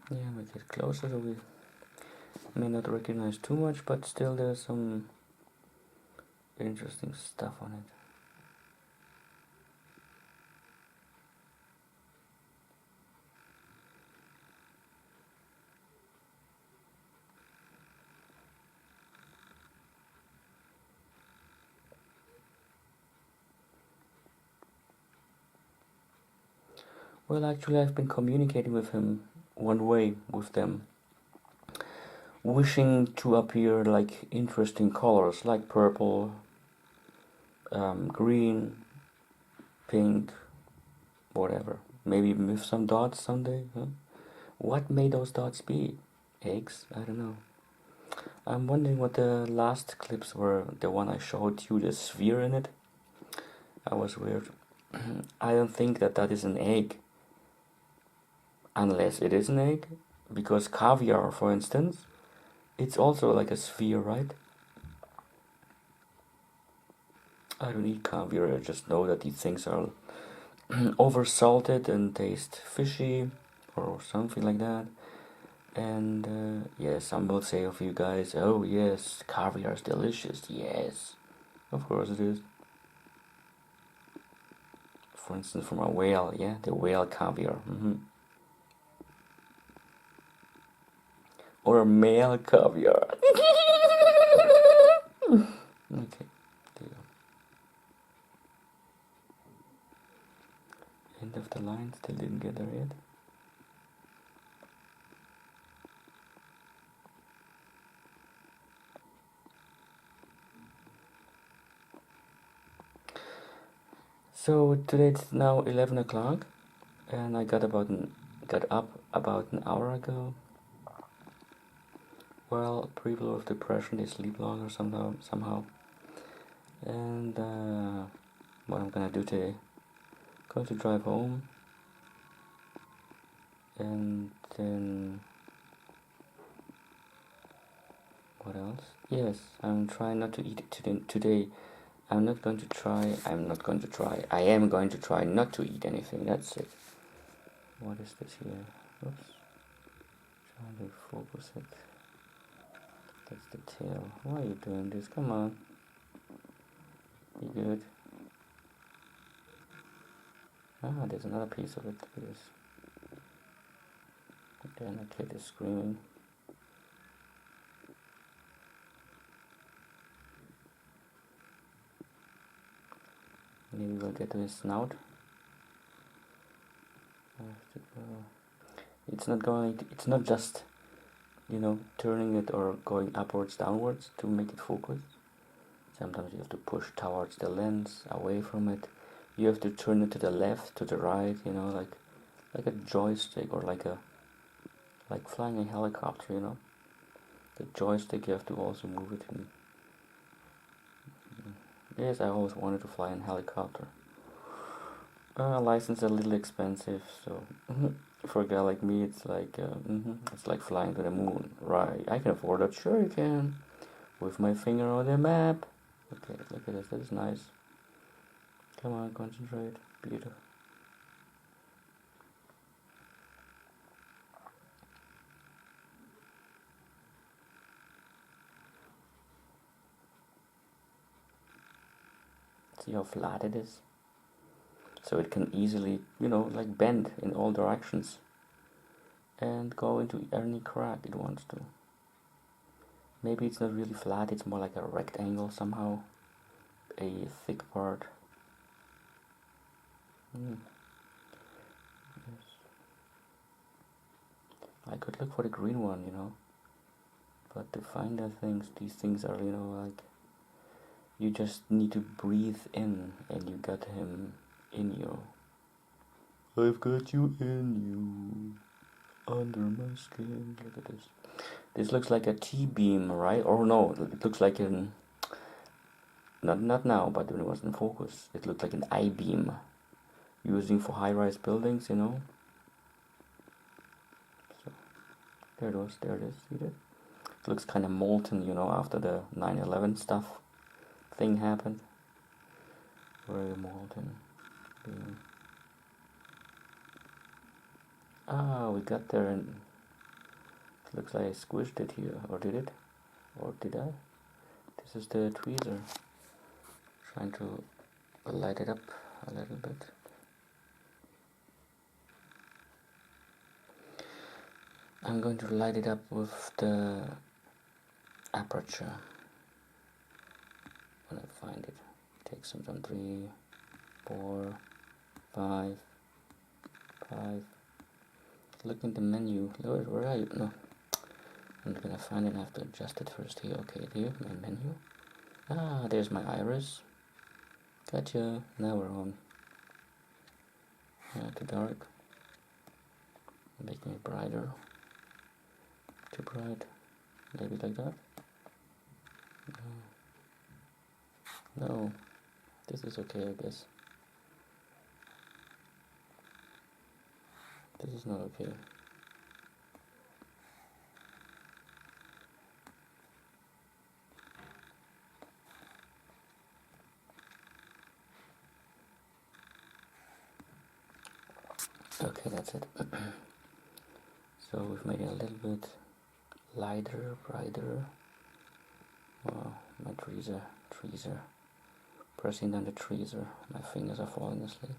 Yeah, we get closer, so we may not recognize too much, but still there's some interesting stuff on it. Well, actually, I've been communicating with him one way with them, wishing to appear like interesting colors, like purple, green, pink, whatever. Maybe with some dots someday. Huh? What may those dots be? Eggs? I don't know. I'm wondering what the last clips were. The one I showed you, the sphere in it. That was weird. I don't think that that is an egg. Unless it is an egg. Because caviar, for instance, it's also like a sphere, right? I don't eat caviar. I just know that these things are over-salted and taste fishy or something like that. And yeah, some will say of you guys, oh yes, caviar is delicious. Yes, of course it is. For instance, from a whale, yeah, the whale caviar. Or a male caviar. Okay, there you go. End of the line, still didn't get there yet. So today it's now 11 o'clock, and I got up about an hour ago. Well, people with depression, they sleep longer somehow. And what I'm gonna do today, going to drive home, and then what else? Yes, I'm trying not to eat it today. I am going to try. I am going to try not to eat anything. That's it. What is this here? Oops. Trying to focus it. That's the tail. Why are you doing this? Come on. Be good. Ah, there's another piece of it. Yes. Then the kid is screaming. Maybe we'll get to his snout. It's not going. It's not just, turning it or going upwards, downwards to make it focus. Sometimes you have to push towards the lens, away from it. You have to turn it to the left, to the right. Like a joystick, or like flying a helicopter. The joystick, you have to also move it. Yes, I always wanted to fly in helicopter. License a little expensive, so for a guy like me, it's like flying to the moon, right? I can afford that. Sure, you can. With my finger on the map. Okay, look at this. That is nice. Come on, concentrate. Beautiful. See how flat it is? So it can easily, like bend in all directions and go into any crack it wants to. Maybe it's not really flat, it's more like a rectangle somehow. A thick part. Yes. I could look for the green one, but to find these things are, like, you just need to breathe in, and you got him in you. I've got you in you, under my skin. Look at this. This looks like a T-beam, right? Or no, it looks like an, not now, but when it was in focus, it looked like an I-beam, using for high-rise buildings, So there it is, see that? It looks kind of molten, after the 9/11 stuff thing happened. Very molten. Ah, we got there, and Looks like I squished it here, or did it? Or did I? This is the tweezer. Trying to light it up a little bit. I'm going to light it up with the aperture. When I find it. Take some 3, 4, 5, 5. Look in the menu. Where are you? No. I'm not gonna find it. I have to adjust it first here. Okay, here, my menu. Ah, there's my iris. Gotcha. Now we're on. Too dark. Making it brighter. Too bright. Maybe like that. No. This is okay, I guess. This is not okay. Okay, that's it. So we've made it a little bit lighter, brighter. Wow, my tweezer. Pressing down the tweezer. My fingers are falling asleep.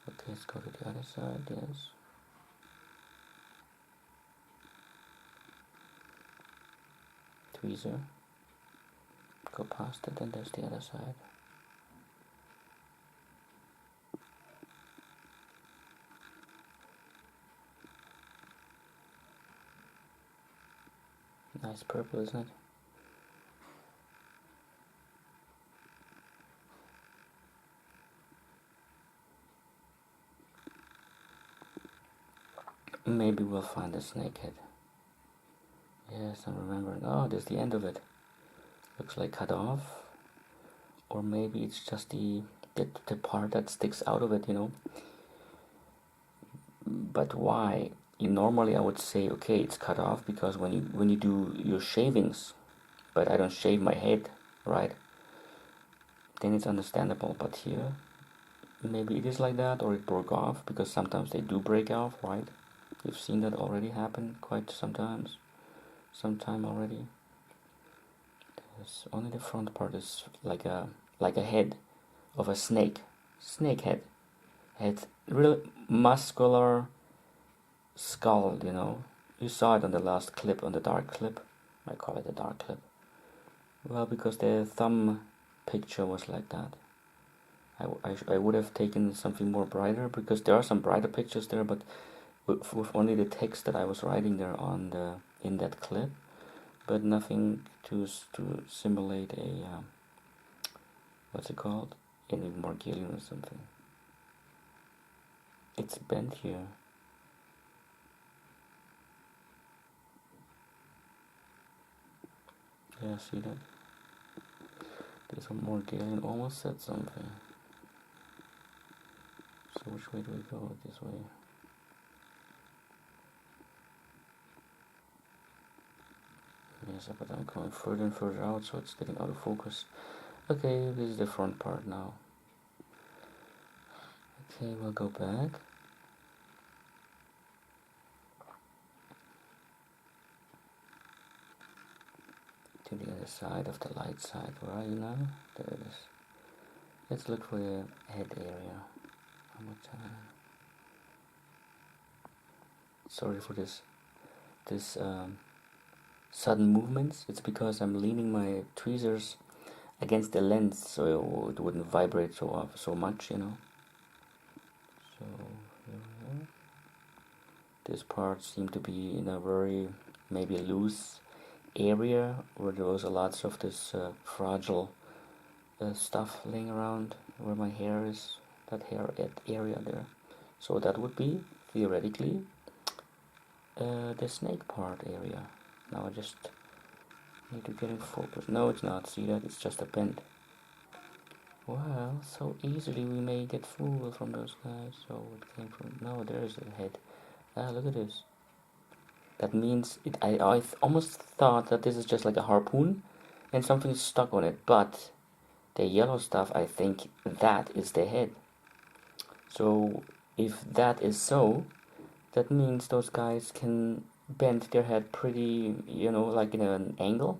Okay, let's go to the other side, yes. Tweezer. Go past it, and there's the other side. Nice purple, isn't it? Maybe we'll find a snake head. Yes, I'm remembering. Oh, there's the end of it. Looks like cut off. Or maybe it's just the part that sticks out of it, you know. But why? Normally I would say, okay, it's cut off because when you do your shavings, but I don't shave my head, right? Then it's understandable. But here, maybe it is like that, or it broke off, because sometimes they do break off, right? You've seen that already happen quite sometime already. There's only the front part is like a head of a snake head, real muscular skull, you know. You saw it on the last clip, on the dark clip. I call it the dark clip. Well, because the thumb picture was like that. I would have taken something more brighter, because there are some brighter pictures there, but with only the text that I was writing there in that clip, but nothing to simulate a what's it called? A Morgellon or something. It's bent here. Yeah, see that? There's a Morgellon. Almost said something. So which way do we go? This way. Yes, but I'm going further and further out, so it's getting out of focus. Okay, this is the front part now. Okay, we'll go back. To the other side of the light side. Where are you now? There it is. Let's look for the head area. One more time. Sorry for this sudden movements. It's because I'm leaning my tweezers against the lens, so it wouldn't vibrate so much, you know. So here we are. This part seemed to be in a very maybe loose area where there was lots of this fragile stuff laying around where my hair is, that hair area there. So that would be theoretically the snake part area. Now I just need to get in focus. No, it's not. See that? It's just a bend. Well, so easily we may get fooled from those guys. So it came from... No, there's the head. Ah, look at this. That means I almost thought that this is just like a harpoon and something is stuck on it. But the yellow stuff, I think that is the head. So if that is so, that means those guys can bend their head pretty, like in an angle,